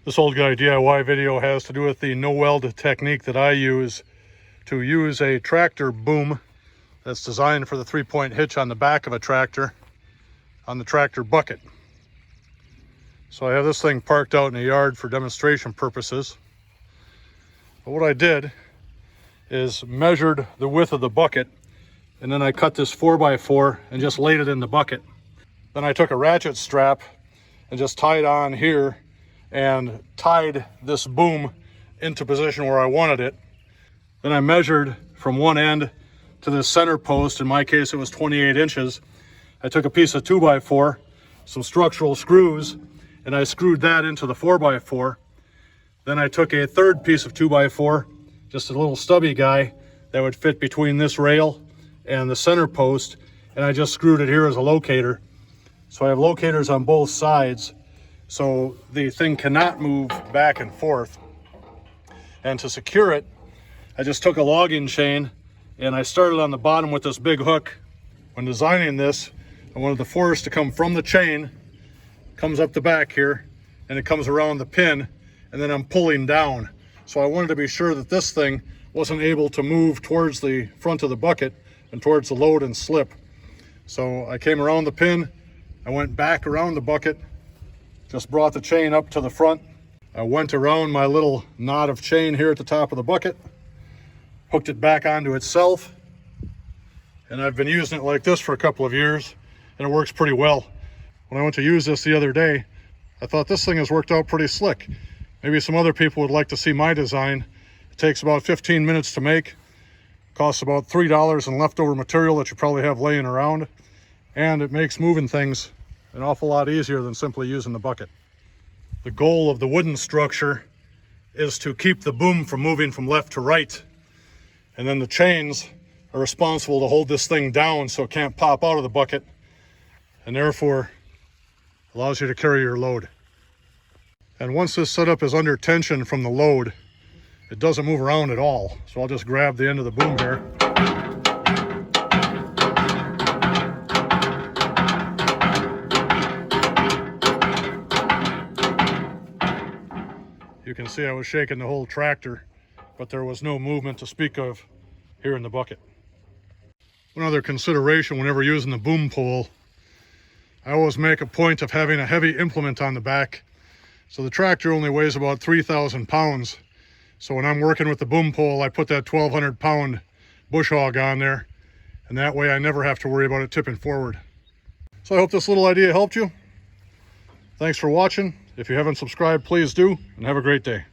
This old guy DIY video has to do with the no weld technique that I use to use a tractor boom that's designed for the 3-point hitch on the back of a tractor on the tractor bucket. So I have this thing parked out in the yard for demonstration purposes. But what I did is measured the width of the bucket, and then I cut this 4x4 and just laid it in the bucket. Then I took a ratchet strap and just tied on here and tied this boom into position where I wanted it. Then I measured from one end to the center post. In my case, it was 28 inches. I took a piece of 2x4, some structural screws, and I screwed that into the 4x4. Then I took a third piece of 2x4, just a little stubby guy that would fit between this rail and the center post, and I just screwed it here as a locator. So I have locators on both sides, so the thing cannot move back and forth. And to secure it, I just took a logging chain and I started on the bottom with this big hook. When designing this, I wanted the force to come from the chain, comes up the back here, and it comes around the pin, and then I'm pulling down. So I wanted to be sure that this thing wasn't able to move towards the front of the bucket and towards the load and slip. So I came around the pin, I went back around the bucket, just brought the chain up to the front. I went around my little knot of chain here at the top of the bucket, hooked it back onto itself, and I've been using it like this for a couple of years, and it works pretty well. When I went to use this the other day, I thought this thing has worked out pretty slick. Maybe some other people would like to see my design. It takes about 15 minutes to make, costs about $3 in leftover material that you probably have laying around, and it makes moving things an awful lot easier than simply using the bucket. The goal of the wooden structure is to keep the boom from moving from left to right, and then the chains are responsible to hold this thing down so it can't pop out of the bucket, and therefore allows you to carry your load. And once this setup is under tension from the load, it doesn't move around at all. So I'll just grab the end of the boom here. You can see I was shaking the whole tractor, but there was no movement to speak of here in the bucket. One other consideration whenever using the boom pole, I always make a point of having a heavy implement on the back. So the tractor only weighs about 3,000 pounds. So when I'm working with the boom pole, I put that 1,200 pound bush hog on there, and that way I never have to worry about it tipping forward. So I hope this little idea helped you. Thanks for watching. If you haven't subscribed, please do, and have a great day.